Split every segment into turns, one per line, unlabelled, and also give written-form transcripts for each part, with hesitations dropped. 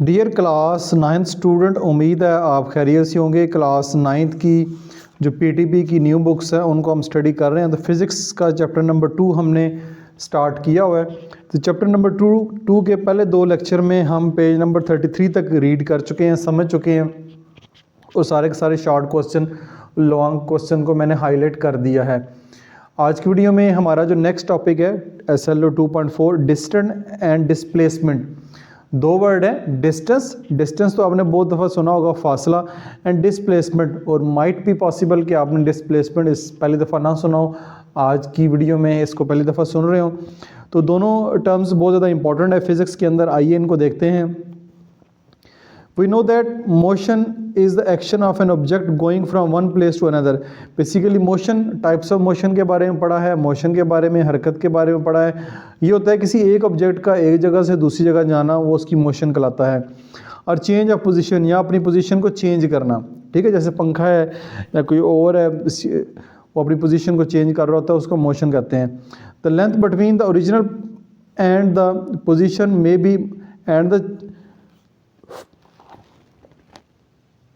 Dear class 9th student, उम्मीद है आप खैरियत से होंगे। क्लास 9th की जो पीटीपी की न्यू बुक्स हैं उनको हम स्टडी कर रहे हैं। तो फिज़िक्स का चैप्टर नंबर 2 हमने स्टार्ट किया हुआ है। तो चैप्टर नंबर टू के पहले 2 लेक्चर में हम पेज नंबर 33 तक रीड कर चुके हैं, समझ चुके हैं, और सारे के सारे शॉर्ट क्वेश्चन, लॉन्ग क्वेश्चन को मैंने हाईलाइट कर दिया है। आज की वीडियो में हमारा जो नेक्स्ट टॉपिक है SLO 2.4 distance and displacement. 2 word है, डिस्टेंस तो आपने बहुत दफ़ा सुना होगा, फासला, एंड डिस्प्लेसमेंट। और माइट भी पॉसिबल कि आपने डिस्प्लेसमेंट इस पहली दफ़ा ना सुना हो, आज की वीडियो में इसको पहली दफ़ा सुन रहे हो। तो दोनों टर्म्स बहुत ज़्यादा इंपॉर्टेंट है फिज़िक्स के अंदर। आइए इनको देखते हैं। We know that motion is the action of an object going from one place to another. Basically motion, types of motion के बारे में पढ़ा है, मोशन के बारे में, हरकत के बारे में पढ़ा है। ये होता है किसी एक ऑब्जेक्ट का एक जगह से दूसरी जगह जाना, वो उसकी मोशन कहलाता है। और चेंज ऑफ पोजीशन, या अपनी पोजीशन को चेंज करना, ठीक है। जैसे पंखा है या कोई और है, वो अपनी पोजीशन को चेंज कर रहा होता है, उसको मोशन कहते हैं। The length between the original and the position may be and the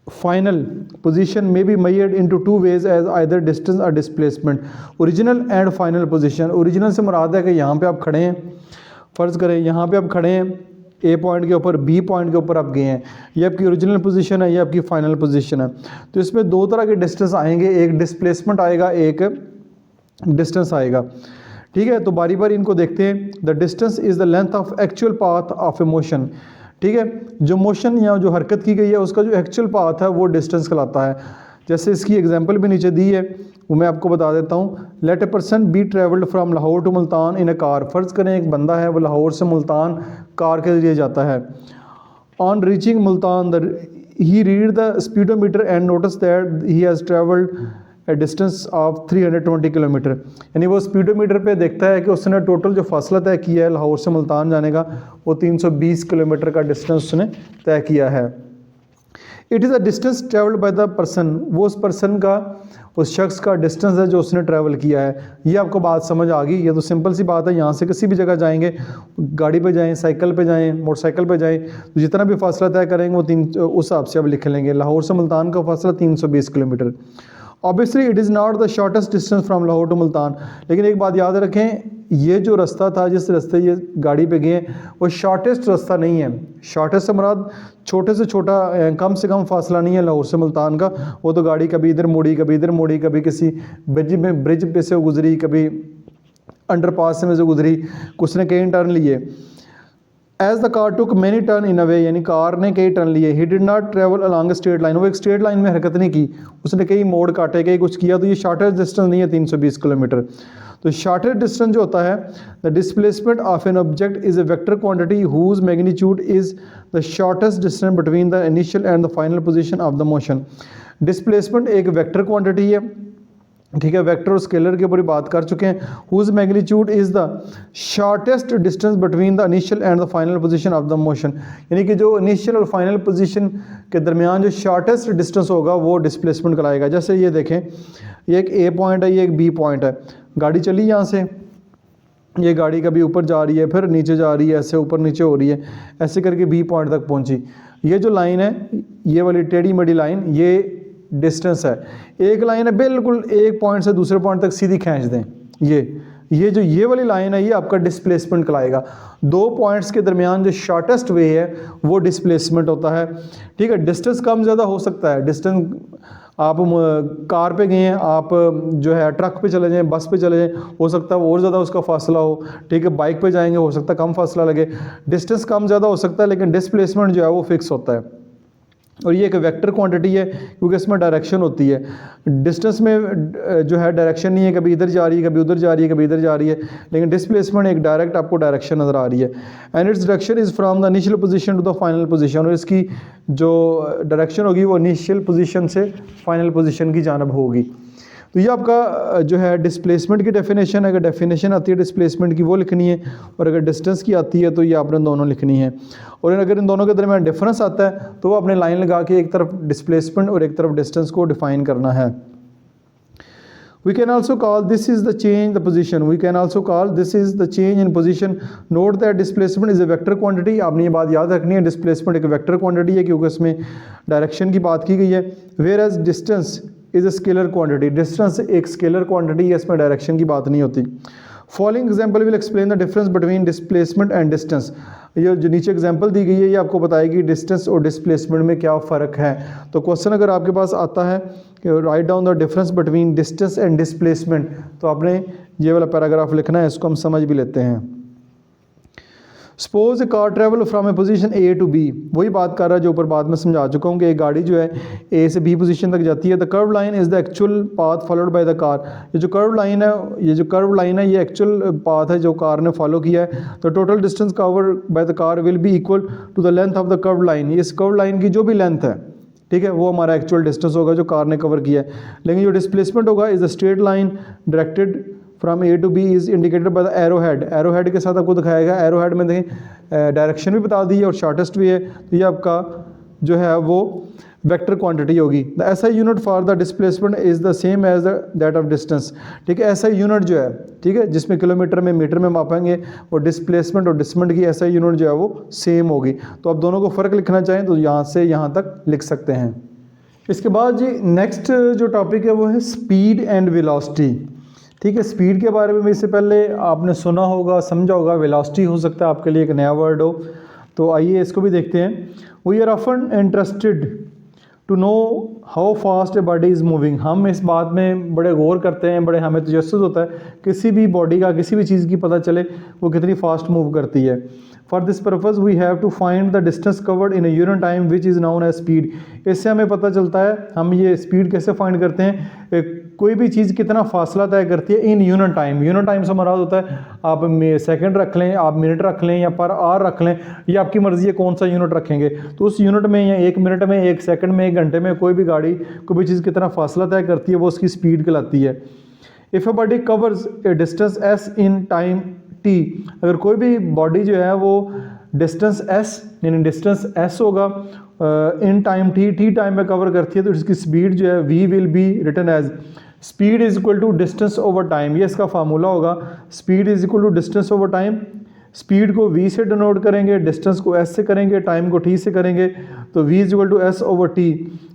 final position may be measured into 2 ways as either distance or displacement. Original and final position. Original से मुराद है कि यहाँ पे आप खड़े हैं, फ़र्ज़ करें यहाँ पे आप खड़े हैं, A पॉइंट के ऊपर, B पॉइंट के ऊपर आप गए हैं, ये आपकी ओरिजिनल पोजीशन है, ये आपकी फाइनल पोजीशन है। तो इसमें 2 तरह के डिस्टेंस आएंगे, एक डिस्प्लेसमेंट आएगा, एक डिस्टेंस आएगा, ठीक है। तो बारी बारी इनको देखते हैं। The distance is the length of actual path of a motion, ठीक है। जो मोशन या जो हरकत की गई है उसका जो एक्चुअल पाथ है वो डिस्टेंस कहलाता है। जैसे इसकी एग्जांपल भी नीचे दी है, वो मैं आपको बता देता हूँ। Let a person be travelled from Lahore to Multan in a car. फ़र्ज़ करें एक बंदा है, वो लाहौर से मुल्तान कार के ज़रिए जाता है। On reaching Multan he read the speedometer and notice that he has travelled A distance of 320 kilometre. यानी वो स्पीडोमीटर पे देखता है कि उसने टोटल जो फासला तय किया है लाहौर से मुल्तान जाने का, वो 320 किलोमीटर का डिस्टेंस उसने तय किया है। It is a distance travelled by the person, वो उस पर्सन का, उस शख्स का डिस्टेंस है जो उसने ट्रैवल किया है। ये आपको बात समझ आ गई। ये तो सिंपल सी बात है। यहाँ से किसी भी जगह जाएंगे, गाड़ी पे जाएं, साइकिल पे जाएं, मोटरसाइकिल पे जाएं, तो जितना भी फासला तय करेंगे वो उस हिसाब से आप लिख लेंगे। लाहौर से मुल्तान का फासला 320 kilometre. Obviously it is not the shortest distance from Lahore to Multan. लेकिन एक बात याद रखें, ये जो रास्ता था, जिस रास्ते ये गाड़ी पे गए, वो शॉर्टेस्ट रास्ता नहीं है। शॉर्टेस्ट से मुराद छोटे से छोटा, कम से कम फासला नहीं है लाहौर से मुल्तान का। वो तो गाड़ी कभी इधर मुड़ी, कभी इधर मुड़ी, कभी किसी ब्रिज पे से गुजरी, कभी अंडरपास में से गुजरी, कुछ ने कई टर्न लिए। As the car took many turn in a way, यानी कार ने कई टर्न लिए। He did not travel along straight line, वो एक स्ट्रेट लाइन में हरकत नहीं की, उसने कई मोड़ काटे, कई कुछ किया। तो ये शॉर्टेस्ट डिस्टेंस नहीं है 320 किलोमीटर। तो शॉर्टेस्ट डिस्टेंस जो होता है, the displacement of an object is a vector quantity whose magnitude is the shortest distance between the initial and the final position of the motion. Displacement एक vector quantity है, ठीक है। Vector और scalar के ऊपर बात कर चुके हैं। Whose magnitude is the shortest distance between the initial and the final position of the motion, यानी कि जो इनिशियल और फाइनल पोजीशन के दरमियान जो शॉर्टेस्ट डिस्टेंस होगा वो डिस्प्लेसमेंट कराएगा। जैसे ये देखें, ये एक A पॉइंट है, ये एक B पॉइंट है। गाड़ी चली यहाँ से, ये गाड़ी कभी ऊपर जा रही है, फिर नीचे जा रही है, ऐसे ऊपर नीचे हो रही है, ऐसे करके B पॉइंट तक पहुँची। ये जो लाइन है, ये वाली टेढ़ी मेढ़ी लाइन, ये डिस्टेंस है। एक लाइन है बिल्कुल एक पॉइंट से दूसरे पॉइंट तक सीधी खींच दें, ये जो ये वाली लाइन है, ये आपका डिस्प्लेसमेंट कहलाएगा। 2 पॉइंट्स के दरमियान जो शॉर्टेस्ट वे है वो डिस्प्लेसमेंट होता है, ठीक है। डिस्टेंस कम ज़्यादा हो सकता है। डिस्टेंस आप कार पे गए हैं, आप जो है ट्रक पे चले जाएं, बस पे चले जाएं, हो सकता है और ज़्यादा उसका फासला हो, ठीक है। बाइक पे जाएंगे, हो सकता है कम फासला लगे। डिस्टेंस कम ज़्यादा हो सकता है, लेकिन डिस्प्लेसमेंट जो है वो फिक्स होता है। और ये एक वेक्टर क्वांटिटी है, क्योंकि इसमें डायरेक्शन होती है। डिस्टेंस में जो है डायरेक्शन नहीं है, कभी इधर जा रही है, कभी उधर जा रही है, कभी इधर जा रही है। लेकिन डिस्प्लेसमेंट एक डायरेक्ट आपको डायरेक्शन नज़र आ रही है। And its direction is from the initial position to the final position, और इसकी जो डायरेक्शन होगी वो इनिशियल पोजीशन से फाइनल पोजीशन की जानब होगी। तो ये आपका जो है डिस्प्लेसमेंट की डेफिनेशन है। अगर डेफिनेशन आती है डिस्प्लेसमेंट की वो लिखनी है, और अगर डिस्टेंस की आती है तो ये आपने दोनों लिखनी है। और अगर इन दोनों के दरमियान डिफरेंस आता है तो वो आपने लाइन लगा के एक तरफ डिस्प्लेसमेंट और एक तरफ डिस्टेंस को डिफाइन करना है। We can also call this is the change the position. We can also call this is the change in position. Note that displacement is a vector quantity. आपने ये बात याद रखनी है, डिस्प्लेसमेंट एक वेक्टर क्वांटिटी है क्योंकि उसमें डायरेक्शन की बात की गई है. Whereas distance is a scalar quantity. Distance एक स्केलर क्वांटिटी है, इसमें डायरेक्शन की बात नहीं होती. Following example will explain the difference between displacement and distance. ये जो नीचे एग्जाम्पल दी गई है ये आपको बताएगी डिस्टेंस और डिस्प्लेसमेंट में क्या फ़र्क है. तो क्वेश्चन अगर आपके पास आता है कि write down the difference between distance and displacement, तो आपने ये वाला पैराग्राफ लिखना है, इसको हम समझ भी लेते हैं. Suppose a car travel from a position A to B. वही बात कर रहा है जो ऊपर बाद में समझा चुका हूँ कि एक गाड़ी जो है ए से बी पोजीशन तक जाती है. The curve line is the actual path followed by the car. ये जो कर्व लाइन है ये एक्चुअल पाथ है जो कार ने फॉलो किया है. तो total distance cover by the car will be equal to the length of the curve line. इस कर्व लाइन की जो भी लेंथ है, ठीक है, वो हमारा एक्चुअल डिस्टेंस होगा जो कार ने कवर किया है. लेकिन जो डिस्प्लेसमेंट होगा is the straight line directed from A to B is indicated by the arrow head. Arrow head के साथ आपको दिखाएगा. एरो हेड में देखें डायरेक्शन भी बता दी है और शॉर्टेस्ट भी है. तो ये आपका जो है वो वेक्टर क्वांटिटी होगी. The SI unit for the displacement is the same as that of distance. ठीक है, एसआई यूनिट जो है, ठीक है, जिसमें किलोमीटर में मीटर में मापेंगे, और डिस्प्लेसमेंट और डिस्टेंस की एसआई यूनिट जो है वो सेम होगी. तो आप दोनों को फ़र्क लिखना चाहें तो यहाँ से यहाँ तक लिख सकते हैं. इसके बाद जी नेक्स्ट जो टॉपिक है वो है स्पीड एंड वेलोसिटी. ठीक है, स्पीड के बारे में इससे पहले आपने सुना होगा, समझा होगा. वेलोसिटी हो सकता है आपके लिए एक नया वर्ड हो. तो आइए इसको भी देखते हैं. We are often interested to know how fast a body is moving. हम इस बात में बड़े गौर करते हैं, बड़े हमें तजस्सुस होता है किसी भी बॉडी का, किसी भी चीज़ की पता चले वो कितनी फास्ट मूव करती है. For this purpose we have to find the distance covered in a unit time which is known as speed. इससे हमें पता चलता है हम ये स्पीड कैसे फाइंड करते हैं. कोई भी चीज़ कितना फासला तय करती है इन यूनिट टाइम. यूनिट टाइम से मराद होता है आप सेकंड रख लें, आप मिनट रख लें या पर आवर रख लें, ये आपकी मर्ज़ी है कौन सा यूनिट रखेंगे. तो उस यूनिट में या एक मिनट में, एक सेकंड में, एक घंटे में कोई भी गाड़ी, कोई भी चीज़ कितना फासला तय करती है वो उसकी स्पीड कहलाती है. If a body covers a distance S in time T. अगर कोई भी बॉडी जो है वो डिस्टेंस एस यानी डिस्टेंस एस होगा इन टाइम टी टाइम में कवर करती है, तो इसकी स्पीड जो है we will be written as speed is equal to distance over time. ये इसका फार्मूला होगा. Speed is equal to distance over time. Speed को v से डिनोट करेंगे, डिस्टेंस को s से करेंगे, टाइम को t से करेंगे. तो v is equal to S over T.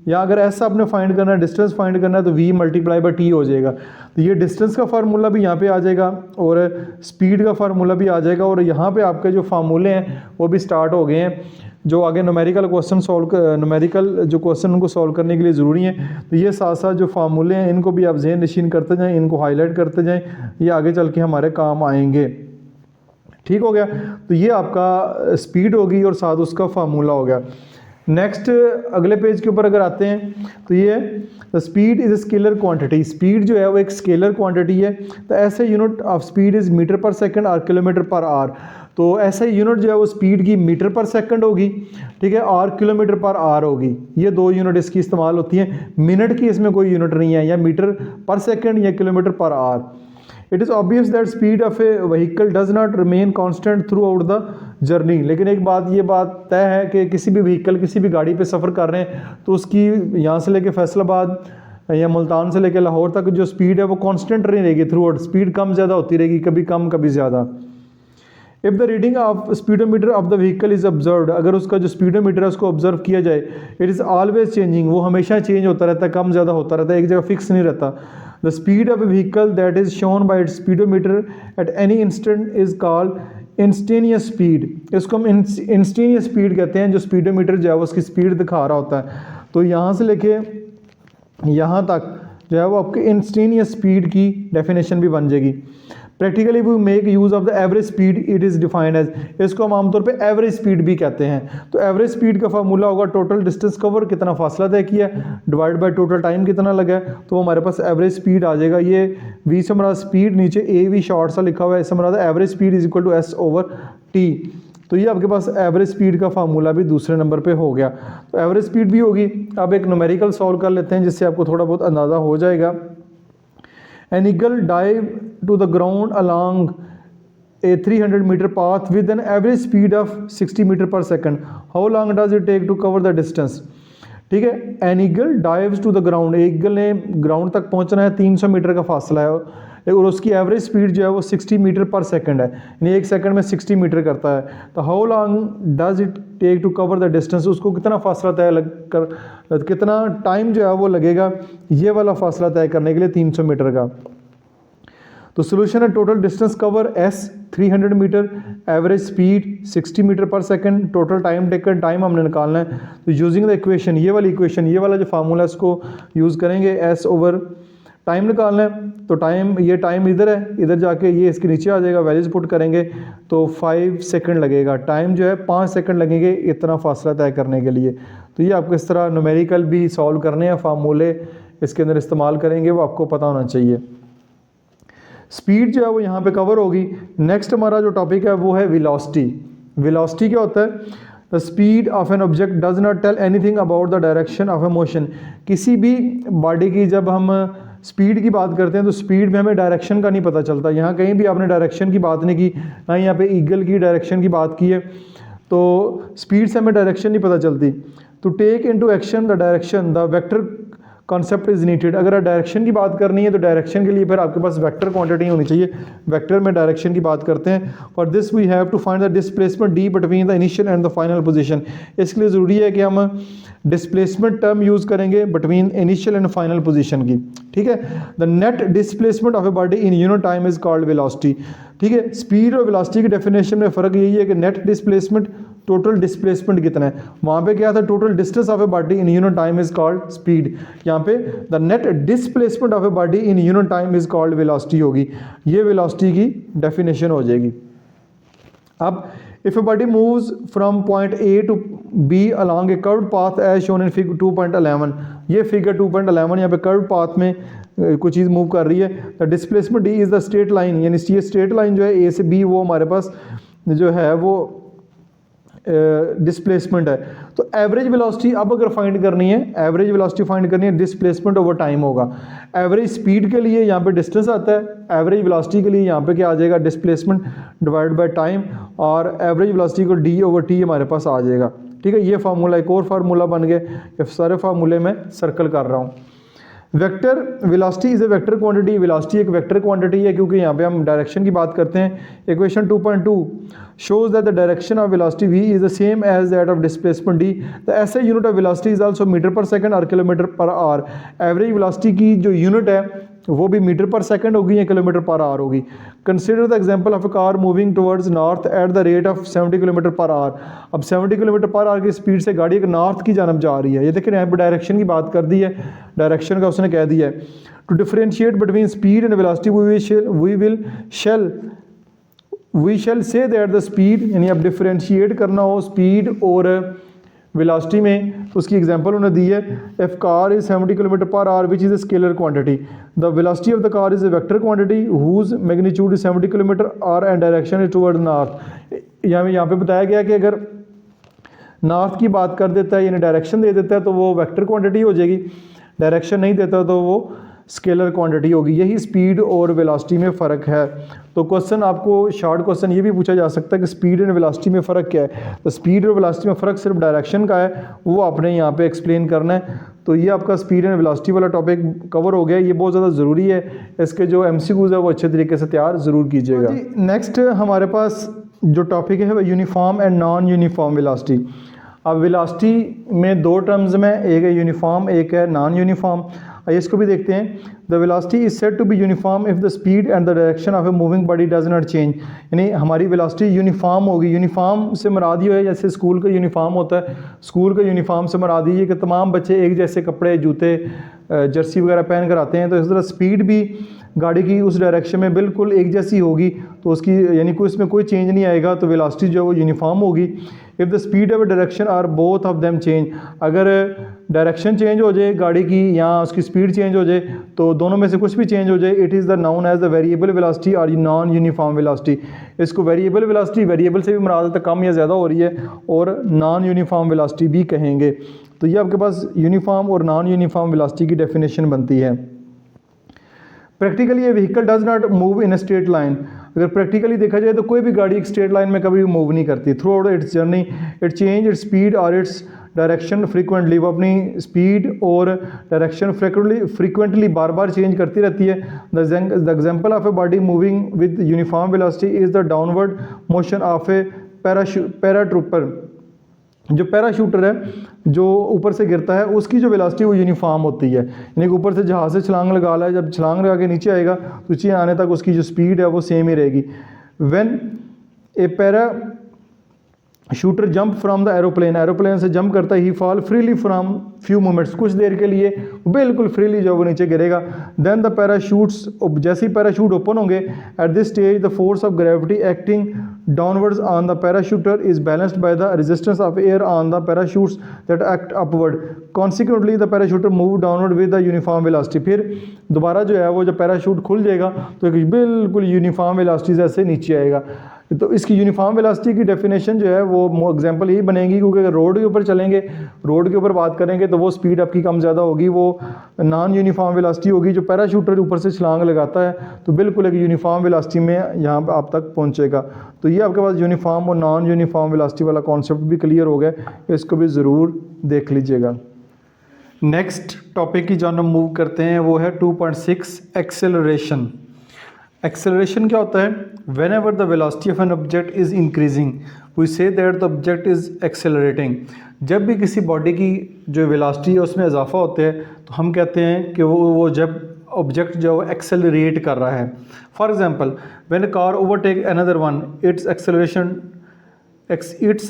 या अगर s आपने फाइंड करना है, डिस्टेंस फाइंड करना है, तो v मल्टीप्लाई बाई t हो जाएगा. तो ये डिस्टेंस का फार्मूला भी यहाँ पे आ जाएगा और स्पीड का फार्मूला भी आ जाएगा. और यहाँ पे आपके जो फार्मूले हैं वो भी स्टार्ट हो गए हैं जो आगे न्यूमेरिकल जो क्वेश्चन उनको सॉल्व करने के लिए ज़रूरी है. तो ये साथ साथ जो फार्मूले हैं इनको भी आप ज़हन नशीन करते जाएँ, इनको हाईलाइट करते जाएँ, ये आगे चल के हमारे काम आएंगे. ठीक हो गया. तो ये आपका स्पीड होगी और साथ उसका फार्मूला हो गया. नेक्स्ट अगले पेज के ऊपर अगर आते हैं तो ये the speed is a scalar quantity. Speed जो है वो एक स्केलर क्वांटिटी है. तो ऐसे unit of speed is metre पर सेकंड और किलोमीटर पर आवर. तो ऐसा यूनिट जो है वो स्पीड की मीटर पर सेकंड होगी, ठीक है, और किलोमीटर पर आवर होगी. ये दो यूनिट इसकी इस्तेमाल होती हैं. मिनट की इसमें कोई यूनिट नहीं है, या मीटर पर सेकंड या kilometre per our. It is obvious that speed of A vehicle does not remain constant through out the journey. लेकिन एक बात, ये बात तय है कि किसी भी व्हीकल, किसी भी गाड़ी पे सफ़र कर रहे हैं तो उसकी यहाँ से लेके फैसलाबाद या मुल्तान से लेके लाहौर तक जो स्पीड है वो कांस्टेंट नहीं रहेगी थ्रू आउट. स्पीड कम ज़्यादा होती रहेगी, कभी कम कभी ज़्यादा. If the reading of speedometer of the vehicle is observed. अगर उसका जो स्पीडोमीटर है उसको ऑब्जर्व किया जाए, इट इज़ ऑलवेज चेंजिंग. वो हमेशा चेंज होता रहता है, कम ज़्यादा होता रहता है, एक जगह फिक्स नहीं रहता. The speed of A vehicle that is shown by its speedometer at any instant is called instantaneous speed. इसको हम इंस्टेनियस स्पीड कहते हैं, जो स्पीडोमीटर जो है वो उसकी स्पीड दिखा रहा होता है. तो यहाँ से लेके यहाँ तक जो है वो आपके इंस्टेनियस स्पीड की डेफिनेशन भी बन जाएगी. Practically we make use of the average speed. It is defined as, इसको हम आमतौर पे एवरेज स्पीड भी कहते हैं. तो एवरेज स्पीड का फार्मूला होगा टोटल डिस्टेंस कवर, कितना फासला तय किया, डिवाइड बाय टोटल टाइम कितना लगा है, तो हमारे पास एवरेज स्पीड आ जाएगा. ये वी से हमारा स्पीड, नीचे ए वी शॉर्ट सा लिखा हुआ है, इससे हमारा average speed is equal to S over T. तो ये आपके पास एवरेज स्पीड का फार्मूला भी दूसरे नंबर पे हो गया. तो एवरेज स्पीड भी होगी. अब एक न्यूमेरिकल सॉल्व कर लेते हैं जिससे आपको थोड़ा बहुत अंदाज़ा हो जाएगा. An eagle dive to the ground along a 300 meter path with an average speed of 60 meter per second. How long does it take to cover the distance? ठीक है। An eagle dives to the ground, eagle ने ground तक पहुंचना है, 300 metre का फासला है और उसकी एवरेज स्पीड जो है वो 60 मीटर पर सेकंड है, यानी 1 सेकंड में 60 मीटर करता है। तो how long does it take to cover the distance, उसको कितना फासला तय कर, कितना टाइम जो है वो लगेगा ये वाला फासला तय करने के लिए 300 मीटर का। तो सोल्यूशन है total distance cover S 300 meter, average speed 60 meter पर second, total time taken, time हमने निकालना है। तो यूजिंग द इक्वेशन, ये वाली इक्वेशन, ये वाला जो फार्मूला है इसको यूज़ करेंगे, S ओवर टाइम निकालना है। तो टाइम, ये टाइम इधर है, इधर जाके ये इसके नीचे आ जाएगा, वैल्यूज पुट करेंगे तो 5 सेकंड लगेगा, टाइम जो है 5 सेकंड लगेंगे इतना फासला तय करने के लिए। तो ये आपको इस तरह न्यूमेरिकल भी सॉल्व करने हैं, फार्मूले इसके अंदर इस्तेमाल करेंगे, वो आपको पता होना चाहिए। स्पीड जो है वो यहाँ पे कवर होगी। नेक्स्ट हमारा जो टॉपिक है वो है वेलोसिटी। वेलोसिटी क्या होता है? The speed of an object does not tell anything about the direction of a motion. किसी भी बॉडी की जब हम स्पीड की बात करते हैं तो स्पीड में हमें डायरेक्शन का नहीं पता चलता। यहाँ कहीं भी आपने डायरेक्शन की बात नहीं की, ना यहाँ पे ईगल की डायरेक्शन की बात की है, तो स्पीड से हमें डायरेक्शन नहीं पता चलती। To take into action the direction, the vector concept is needed. अगर डायरेक्शन की बात करनी है तो डायरेक्शन के लिए फिर आपके पास वेक्टर क्वांटिटी होनी चाहिए, वेक्टर में डायरेक्शन की बात करते हैं। For this we have to find the displacement D between the initial and the final position. इसके लिए ज़रूरी है कि हम डिस्प्लेसमेंट टर्म यूज़ करेंगे between initial and final position की, ठीक है। The net displacement of a body in unit time is called velocity, ठीक है। स्पीड और वेलोसिटी की डेफिनेशन में फ़र्क यही है कि नेट डिस्प्लेसमेंट, टोटल डिस्प्लेसमेंट कितना है। वहाँ पे क्या था, total distance of a body in unit time is called speed. यहाँ पे the net displacement of a body in unit time is called velocity होगी। ये वेलोसिटी की डेफिनेशन हो जाएगी। अब if a body moves from point A to B along a curved path as shown in figure 2.11, ये figure 2.11 यहाँ पे curved path में कोई चीज़ मूव कर रही है। The displacement D is the straight line, यानी ये स्ट्रेट लाइन जो है ए से बी, वो हमारे पास जो है वो डिस्प्लेसमेंट है। तो एवरेज वेलोसिटी अब अगर फाइंड करनी है, एवरेज वेलोसिटी फाइंड करनी है, डिस्प्लेसमेंट ओवर टाइम होगा। एवरेज स्पीड के लिए यहाँ पे डिस्टेंस आता है, एवरेज वेलोसिटी के लिए यहाँ पे क्या आ जाएगा, डिस्प्लेसमेंट डिवाइड बाय टाइम, और एवरेज वेलोसिटी को डी ओवर टी हमारे पास आ जाएगा, ठीक है। ये फार्मूला एक और फार्मूला बन गया, ये सारे फार्मूले में सर्कल कर रहा हूँ। Vector velocity is a vector quantity, velocity एक वेक्टर क्वांटिटी है क्योंकि यहाँ पे हम डायरेक्शन की बात करते हैं। Equation 2.2 shows that the direction of velocity v is the same as that of displacement d. The SI unit of velocity is also meter per second और kilometre per our. Average velocity की जो unit है वो भी metre पर second होगी या kilometre per our होगी। Consider the example of A car moving towards north at the rate of 70 kilometre per our. अब 70 किलोमीटर पर आवर की स्पीड से गाड़ी एक नॉर्थ की जानब जा रही है। ये देखिए यहाँ पर डायरेक्शन की बात कर दी है, डायरेक्शन का उसने कह दिया है। To differentiate between speed and velocity we shall say that the speed, यानी अब डिफरेंशिएट करना हो स्पीड और वेलोसिटी में, तो उसकी एग्जांपल उन्होंने दी है। If car is 70 kilometre per hour which is a scalar quantity, the velocity of the car is a vector quantity whose magnitude is 70 kilometre hour and direction is toward north. यहाँ पे बताया गया कि अगर north की बात कर देता है यानी डायरेक्शन दे देता है तो वो वेक्टर क्वांटिटी हो जाएगी, डायरेक्शन नहीं देता तो वो स्केलर क्वांटिटी होगी। यही स्पीड और वेलोसिटी में फ़र्क है। तो क्वेश्चन आपको शॉर्ट क्वेश्चन ये भी पूछा जा सकता है कि स्पीड एंड वेलोसिटी में फ़र्क क्या है। तो स्पीड और वेलोसिटी में फ़र्क सिर्फ डायरेक्शन का है, वो आपने यहाँ पे एक्सप्लेन करना है। तो ये आपका स्पीड एंड वेलोसिटी वाला टॉपिक कवर हो गया। ये बहुत ज़्यादा ज़रूरी है, इसके जो MCQs है वो अच्छे तरीके से तैयार ज़रूर कीजिएगा। नेक्स्ट हमारे पास जो टॉपिक है वो uniform and non uniform velocity. अब वेलोसिटी में दो टर्म्स में, एक है यूनिफॉर्म, एक है नॉन यूनिफॉर्म। इसको भी देखते हैं। The velocity is said to be uniform if the speed and the direction of a moving body does not change. यानी हमारी वेलोसिटी यूनिफॉर्म होगी। यूनिफॉर्म से मुराद ये है जैसे स्कूल का यूनिफॉर्म होता है, स्कूल का यूनिफॉर्म से मुराद ये है कि तमाम बच्चे एक जैसे कपड़े, जूते, जर्सी वगैरह पहन कर आते हैं। तो इस तरह स्पीड भी गाड़ी की उस डायरेक्शन में बिल्कुल एक जैसी होगी, तो उसकी यानी कोई इसमें कोई चेंज नहीं आएगा, तो वेलोसिटी जो है वो यूनिफॉर्म होगी। If the speed of direction are both of them change, अगर डायरेक्शन चेंज हो जाए गाड़ी की या उसकी स्पीड चेंज हो जाए, तो दोनों में से कुछ भी चेंज हो जाए, it is the known as the variable velocity और नॉन यूनिफॉर्म वेलोसिटी। इसको वेरिएबल वेलोसिटी, वेरिएबल से भी मुराद है कम या ज़्यादा हो रही है, और नॉन यूनिफॉर्म वेलोसिटी भी कहेंगे। तो ये आपके पास यूनिफॉर्म और नॉन यूनिफॉर्म वेलोसिटी की डेफिनेशन बनती है। प्रैक्टिकली ये vehicle does not move in a straight line. अगर प्रैक्टिकली देखा जाए तो कोई भी गाड़ी एक स्ट्रेट लाइन में कभी भी मूव नहीं करती। Through out it's journey it change its speed और इट्स डायरेक्शन फ्रीक्वेंटली, वो अपनी स्पीड और डायरेक्शन फ्रीक्वेंटली बार बार चेंज करती रहती है। The example of a body moving with uniform velocity is the downward motion of A paratrooper. जो parachuter है जो ऊपर से गिरता है उसकी जो वेलोसिटी वो यूनिफॉर्म होती है, यानी कि ऊपर से जहाज़ से छलांग लगा ला है, जब छलांग लगा के नीचे आएगा तो नीचे आने तक उसकी जो स्पीड है वो सेम ही रहेगी। When a parachuter jump from the aeroplane से जंप करता है, he fall freely from few moments, कुछ देर के लिए बिल्कुल फ्रीली जो वो नीचे गिरेगा। देन द पैराशूट्स, जैसे ही पैराशूट ओपन होंगे, at this stage the force of gravity acting downwards on the parachuter is balanced by the resistance of air on the parachutes that act upward, consequently the parachuter move downward with the uniform velocity. फिर दोबारा जो है वो जब parachute खुल जाएगा तो एक बिल्कुल यूनिफॉर्म वेलोसिटी से ऐसे नीचे आएगा। तो इसकी यूनिफॉर्म वेलोसिटी की डेफिनेशन जो है वो एग्जांपल यही बनेगी, क्योंकि अगर रोड के ऊपर चलेंगे, रोड के ऊपर बात करेंगे तो वो स्पीड आपकी कम ज़्यादा होगी, वो नॉन यूनिफॉर्म वेलोसिटी होगी। जो पैराशूटर ऊपर से छलांग लगाता है तो बिल्कुल एक यूनिफॉर्म वेलोसिटी में यहाँ पर आप तक पहुँचेगा। तो ये आपके पास यूनिफॉर्म और नॉन यूनिफॉर्म वेलोसिटी वाला कॉन्सेप्ट भी क्लियर हो गया, इसको भी ज़रूर देख लीजिएगा। नेक्स्ट टॉपिक की जो हम मूव करते हैं वो है 2.6 एक्सेलरेशन। एक्सेलरेशन क्या होता है? Whenever the velocity of an object is increasing we say that the object is accelerating. जब भी किसी बॉडी की जो वेलोसिटी है उसमें इजाफा होता है तो हम कहते हैं कि वो जब ऑब्जेक्ट जो है एक्सेलरेट कर रहा है। For example when a car overtake another one it's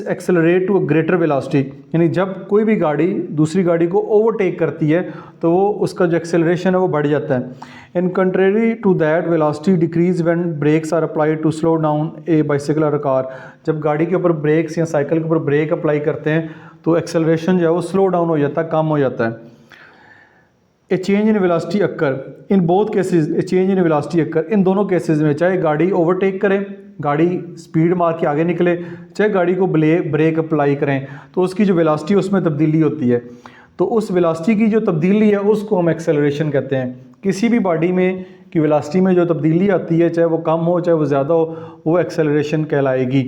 accelerate to a greater velocity, यानी जब कोई भी गाड़ी दूसरी गाड़ी को ओवरटेक करती है तो वो उसका जो एक्सेलरेशन है वो बढ़ जाता है। In contrary to that velocity decrease when brakes are applied to slow down a bicycle और कार। जब गाड़ी के ऊपर ब्रेक्स या साइकिल के ऊपर ब्रेक अप्लाई करते हैं तो एक्सेलरेशन जो है वो स्लो डाउन हो जाता है, कम हो जाता है। ए change in velocity occur in both cases, A change in velocity occur in दोनों केसेस में, चाहे गाड़ी ओवरटेक करे, गाड़ी स्पीड मार के आगे निकले, चाहे गाड़ी को ब्रेक अप्लाई करें, तो उसकी जो वेलोसिटी उसमें तब्दीली होती है। तो उस वेलोसिटी की जो तब्दीली है उसको हम एक्सेलरेशन कहते हैं। किसी भी बॉडी में की वेलोसिटी में जो तब्दीली आती है, चाहे वो कम हो चाहे वो ज़्यादा हो, वो एक्सेलरेशन कहलाएगी।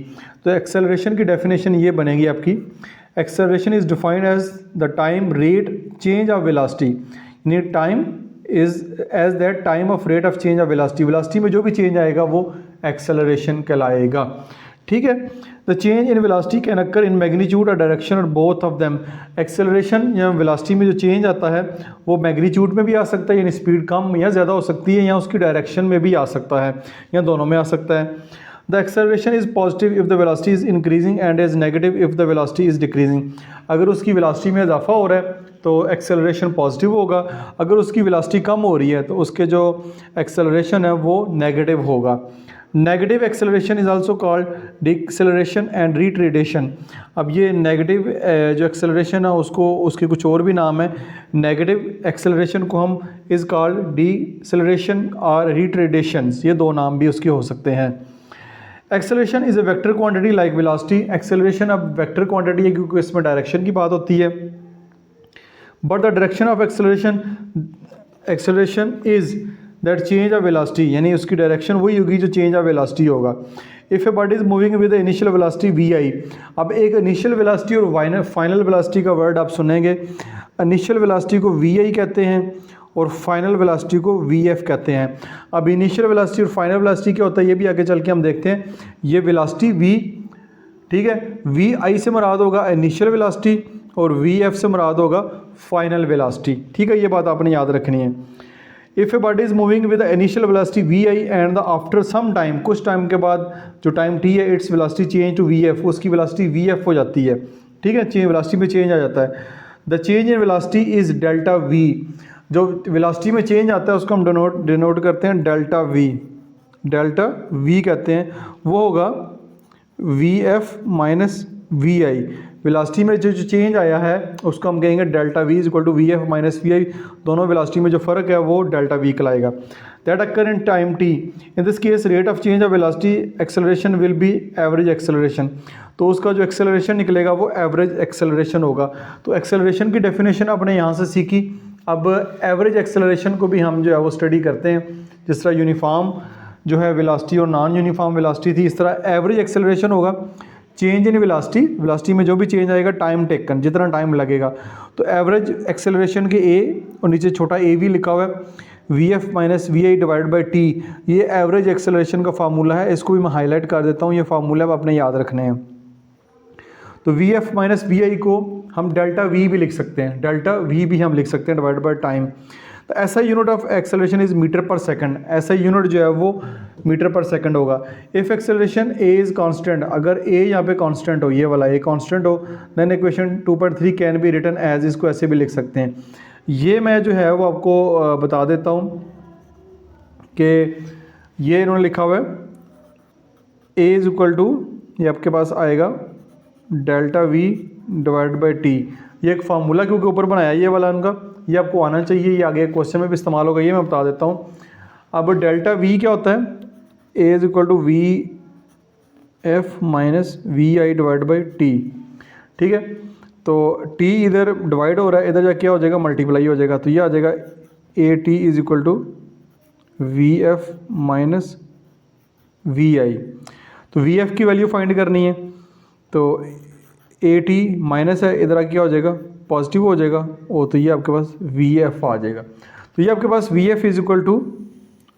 तो एक्सेलरेशन की डेफिनेशन ये बनेगी आपकी, acceleration is defined as the time rate change of velocity, यानी time is as that time of rate of change of velocity. Velocity में जो भी चेंज आएगा वो एक्सेलरेशन कहलाएगा। ठीक है, the change in velocity can occur in magnitude और डायरेक्शन और बोथ ऑफ देम। एक्सेलरेशन या वेलोसिटी में जो चेंज आता है वो मैग्नीट्यूड में भी आ सकता है, यानी स्पीड कम या ज़्यादा हो सकती है, या उसकी डायरेक्शन में भी आ सकता है, या दोनों में आ सकता है। The acceleration is positive if the velocity is increasing and is negative if the velocity is decreasing. अगर उसकी वेलोसिटी में इजाफा हो रहा है तो एक्सेलरेशन पॉजिटिव होगा, अगर उसकी वेलोसिटी कम हो रही है तो उसके जो एक्सेलरेशन है वो नेगेटिव होगा। Negative acceleration is also called deceleration and retardation. अब ये नेगेटिव जो एक्सेलरेशन है उसको उसके कुछ और भी नाम है। नेगेटिव एक्सेलरेशन को हम इज़ कॉल्ड डिसेलरेशन और रिट्रेडेशंस, ये दो नाम भी उसके हो सकते हैं। Acceleration is a vector quantity like velocity. Acceleration अब वेक्टर क्वांटिटी है क्योंकि इसमें डायरेक्शन की बात होती है। But the direction of acceleration is that change of velocity, यानी उसकी डायरेक्शन वही होगी जो चेंज ऑफ वेलोसिटी होगा। If a body is moving with initial velocity vi, अब एक इनिशियल वेलोसिटी और फाइनल वेलोसिटी का वर्ड आप सुनेंगे। इनिशियल वेलोसिटी को vi कहते हैं और फाइनल वेलोसिटी को vf कहते हैं। अब इनिशियल वेलोसिटी और फाइनल वेलोसिटी क्या होता है ये भी आगे चल के हम देखते हैं। ये वेलोसिटी v, ठीक है, vi से मुराद होगा इनिशियल वेलोसिटी और vf से मुराद होगा फाइनल वेलोसिटी। ठीक है, ये बात आपने याद रखनी है। If a body is moving with the initial velocity vi and the after some time, कुछ टाइम के बाद जो टाइम t है, its velocity change to vf, उसकी वेलोसिटी vf हो जाती है। ठीक है, चेंज वेलोसिटी में चेंज आ जाता है। The change in velocity is delta v, जो वेलोसिटी में चेंज आता है उसको हम डिनोट करते हैं डेल्टा v। डेल्टा v कहते हैं, वो होगा vf माइनस vi। वेलोसिटी में जो चेंज आया है उसको हम कहेंगे delta v is equal to vf minus vi। दोनों वेलोसिटी में जो फ़र्क है वो डेल्टा v कहलाएगा। That occur in time t, in this case rate of change of velocity acceleration will be average acceleration. तो उसका जो एक्सेलरेशन निकलेगा वो एवरेज एक्सेलरेशन होगा। तो एक्सेलरेशन की डेफिनेशन आपने यहाँ से सीखी। अब एवरेज एक्सेलरेशन को भी हम जो है वो स्टडी करते हैं। जिस तरह यूनिफॉर्म जो है वेलोसिटी और नॉन यूनिफॉर्म वेलोसिटी थी, इस तरह एवरेज एक्सेलरेशन होगा। चेंज इन वेलोसिटी, वेलोसिटी में जो भी चेंज आएगा टाइम टेकन, जितना टाइम लगेगा। तो एवरेज एक्सेलरेशन के ए और नीचे छोटा ए भी लिखा हुआ है, v F minus we i divide by t, ये एवरेज एक्सेलरेशन का फार्मूला है। इसको भी मैं हाईलाइट कर देता हूँ, ये फार्मूला आपने याद रखने हैं। तो वी एफ माइनस वी आई को हम डेल्टा वी भी लिख सकते हैं, डेल्टा वी भी हम लिख सकते हैं डिवाइड बाई टाइम। तो ऐसा unit of acceleration is metre पर सेकंड, ऐसा यूनिट जो है वो मीटर पर सेकंड होगा। If acceleration a is constant, अगर ए यहाँ पे कांस्टेंट हो, ये वाला ए कांस्टेंट हो, then equation 2.3 can be written as, इसको ऐसे भी लिख सकते हैं। ये मैं जो है वो आपको बता देता हूँ कि ये इन्होंने लिखा हुआ है ए इज़ इक्वल टू, ये आपके पास आएगा delta we divide by t. ये एक फार्मूला क्योंकि ऊपर बनाया ये वाला उनका, ये आपको आना चाहिए, ये आगे क्वेश्चन में भी इस्तेमाल होगा, ये मैं बता देता हूँ। अब डेल्टा वी क्या होता है, a is equal to V F minus we i divide by t, ठीक है। तो टी इधर डिवाइड हो रहा है, इधर जा क्या हो जाएगा, मल्टीप्लाई हो जाएगा। तो ये आ जाएगा A T is equal to V F minus we I. तो वी एफ की वैल्यू फाइंड करनी है, तो ए टी माइनस है, इधर क्या हो जाएगा, पॉजिटिव हो जाएगा, और तो ये आपके पास वी एफ आ जाएगा। तो ये आपके पास V F is equal to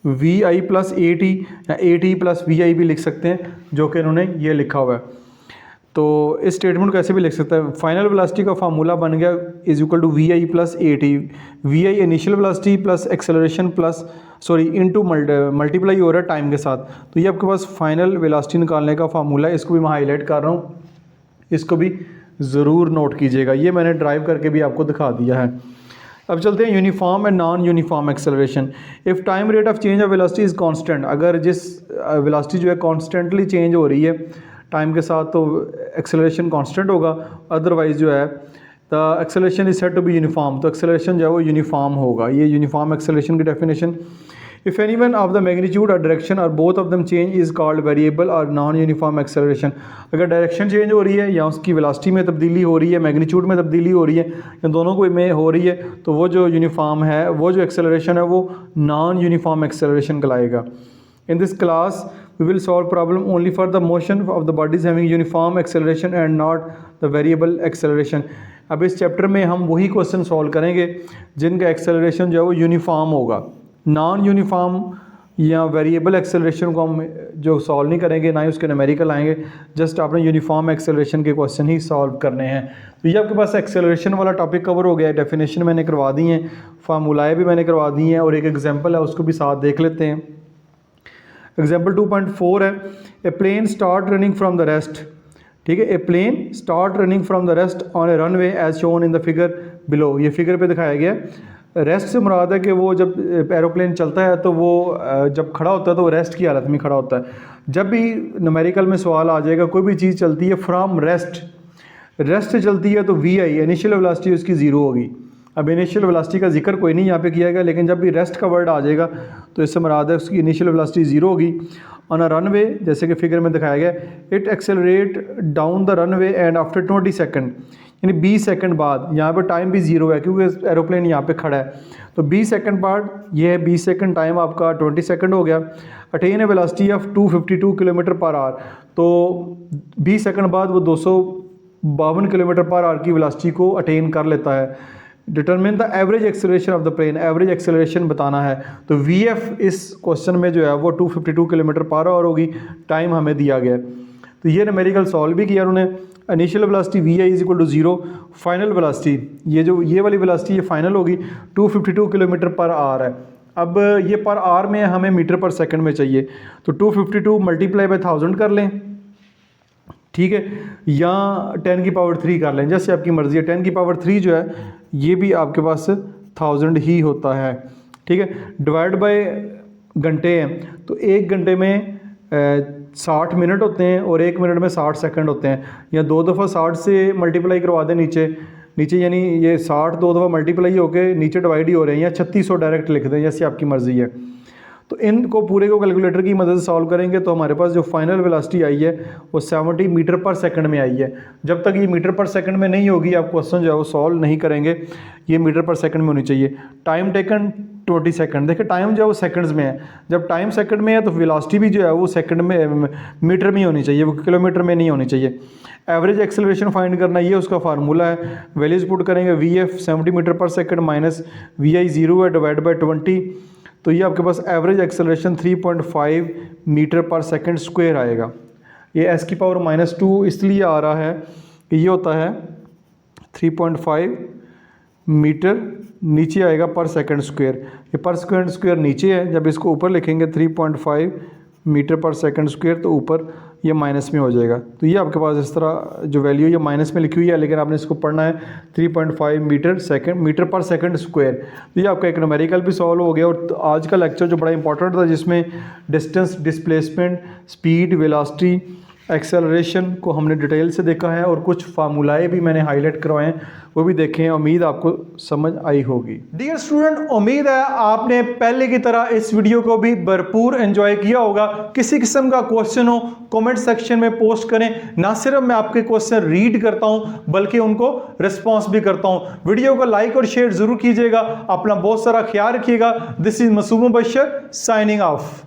we I plus A T, या A T plus V I भी लिख सकते हैं, जो कि इन्होंने ये लिखा हुआ है। तो इस स्टेटमेंट को ऐसे भी लिख सकते हैं, फाइनल वेलोसिटी का फार्मूला बन गया is equal to we I plus A t, v i initial velocity plus acceleration plus into multiply हो रहा है टाइम के साथ। तो ये आपके पास फाइनल वेलोसिटी निकालने का फार्मूला है, इसको भी मैं हाईलाइट कर रहा हूँ, इसको भी ज़रूर नोट कीजिएगा। ये मैंने ड्राइव करके भी आपको दिखा दिया है। अब चलते हैं uniform and non uniform acceleration. If time rate of change of velocity is constant, अगर जिस वेलोसिटी जो है कॉन्स्टेंटली चेंज हो रही है टाइम के साथ, तो एक्सेलरेशन कांस्टेंट होगा। अदरवाइज जो है the acceleration is said to be uniform, तो एक्सेलरेशन जो है वो यूनिफॉर्म होगा। ये यूनिफॉर्म एक्सेलरेशन की definition. If any one of the magnitude और डायरेक्शन और both of them change is called variable और नॉन यूनिफॉर्म एक्सेलरेशन। अगर डायरेक्शन चेंज हो रही है या उसकी वेलोसिटी में तब्दीली हो रही है, मैग्नीट्यूड में तब्दीली हो रही है, या दोनों को में हो रही है, तो वो जो यूनिफॉर्म है, वो जो एक्सेलरेशन है वो नॉन यूनिफॉर्म एक्सेलरेशन कहलाएगा। In this class, we will solve problem only for the motion of the bodies having uniform acceleration and not the variable acceleration. अब इस चैप्टर में हम वही क्वेश्चन सॉल्व करेंगे जिनका एक्सेलरेशन जो है वो यूनिफॉर्म होगा। नॉन यूनिफॉर्म या वेरिएबल एक्सेलरेशन को हम जो सॉल्व नहीं करेंगे, ना ही उसके न्यूमेरिकल आएंगे, जस्ट आपने यूनिफॉर्म एक्सेलरेशन के क्वेश्चन ही सॉल्व करने हैं। तो ये आपके पास एक्सेलरेशन वाला टॉपिक कवर हो गया है। डेफिनेशन मैंने करवा दी हैं, फार्मूलाएँ भी मैंने करवा दी हैं, और एक एग्जाम्पल है उसको भी साथ देख लेते हैं। एग्जाम्पल 2.4 है, a plane start running from the rest, ठीक है। A plane start running from the rest on a runway as shown in the figure below. ये फिगर पे दिखाया गया है। रेस्ट से मुराद है कि वो जब एरोप्लेन चलता है तो वो जब खड़ा होता है तो वो रेस्ट की हालत में खड़ा होता है। जब भी न्यूमेरिकल में सवाल आ जाएगा, कोई भी चीज़ चलती है फ्रॉम रेस्ट, रेस्ट से चलती है, तो वी आई इनिशियल वेलोसिटी उसकी ज़ीरो होगी। अब इनिशियल वेलोसिटी का जिक्र कोई नहीं यहाँ पे किया गया, लेकिन जब भी रेस्ट का वर्ड आ जाएगा तो इससे मुराद है उसकी इनिशियल वेलोसिटी ज़ीरो होगी। ऑन अ रनवे, जैसे कि फिगर में दिखाया गया, it accelerate down the runway and after 20 second, यानी 20 सेकंड बाद, यहाँ पे टाइम भी ज़ीरो है क्योंकि एरोप्लेन यहाँ पे खड़ा है। तो 20 सेकंड बाद, ये है 20 सेकंड, टाइम आपका 20 सेकंड हो गया। Attain A velocity of 252 kilometre per hour, तो 20 सेकंड बाद वो 252 किलोमीटर पर आवर की वेलोसिटी को अटेन कर लेता है। Determine the average acceleration of the plane, average acceleration बताना है। तो वी एफ इस क्वेश्चन में जो है वो 252 किलोमीटर पर आवर होगी, टाइम हमें दिया गया। तो ये न्यूमेरिकल सॉल्व भी किया उन्होंने। Initial velocity v i is equal to 0, final velocity ये वाली वेलोसिटी ये फाइनल होगी 252 किलोमीटर पर आवर है। अब ये पर आवर में हमें मीटर पर सेकंड में चाहिए, तो 252 मल्टीप्लाई बाई 1000 कर लें, ठीक है, या 10 की पावर 3 कर लें, जैसे आपकी मर्ज़ी है। 10 की पावर 3 जो है ये भी आपके पास 1000 ही होता है, ठीक है। डिवाइड बाय घंटे हैं, तो एक घंटे में 60 मिनट होते हैं और एक मिनट में 60 सेकंड होते हैं, या 2 दफ़ा 60 से मल्टीप्लाई करवा दें नीचे यानी ये 60 2 दफ़ा मल्टीप्लाई होके नीचे डिवाइड ही हो रहे हैं, या 3600 डायरेक्ट लिख दें, जैसे आपकी मर्ज़ी है। तो इनको पूरे को कैलकुलेटर की मदद से सॉल्व करेंगे तो हमारे पास जो फाइनल वेलोसिटी आई है वो 70 मीटर पर सेकंड में आई है। जब तक ये मीटर पर सेकंड में नहीं होगी आप क्वेश्चन जो है वो सॉल्व नहीं करेंगे, ये मीटर पर सेकंड में होनी चाहिए। टाइम टेकन 20 सेकंड, देखिए टाइम जो है वो सेकंड्स में है, जब टाइम सेकंड में है तो वेलोसिटी भी जो है वो सेकंड में मीटर में होनी चाहिए, वो किलोमीटर में नहीं होनी चाहिए। एवरेज एक्सेलरेशन फाइंड करना, ये उसका फार्मूला है। वैल्यूज पुट करेंगे VF 70 मीटर पर सेकंड माइनस VI 0 है डिवाइड बाई 20, तो ये आपके पास एवरेज एक्सेलरेशन 3.5 मीटर पर सेकंड स्क्वायर आएगा। ये S⁻⁻2 इसलिए आ रहा है कि ये होता है 3.5 मीटर नीचे आएगा पर सेकंड स्क्वायर, ये पर सेकंड स्क्वायर नीचे है, जब इसको ऊपर लिखेंगे 3.5 मीटर पर सेकंड स्क्वायर तो ऊपर ये माइनस में हो जाएगा। तो ये आपके पास इस तरह जो वैल्यू ये माइनस में लिखी हुई है, लेकिन आपने इसको पढ़ना है 3.5 मीटर पर सेकंड स्क्वायर। तो ये आपका एक न्यूमेरिकल भी सॉल्व हो गया। और आज का लेक्चर जो बड़ा इंपॉर्टेंट था, जिसमें distance, displacement, speed, velocity, acceleration को हमने डिटेल से देखा है और कुछ फार्मूलाए भी मैंने हाईलाइट करवाए हैं, वो भी देखें। उम्मीद आपको समझ आई होगी। डियर स्टूडेंट, उम्मीद है आपने पहले की तरह इस वीडियो को भी भरपूर एंजॉय किया होगा। किसी किस्म का क्वेश्चन हो कमेंट सेक्शन में पोस्ट करें। ना सिर्फ मैं आपके क्वेश्चन रीड करता हूं बल्कि उनको रिस्पॉन्स भी करता हूं। वीडियो को लाइक और शेयर जरूर कीजिएगा। अपना बहुत सारा ख्याल रखिएगा। दिस इज मासूम बशर साइनिंग ऑफ।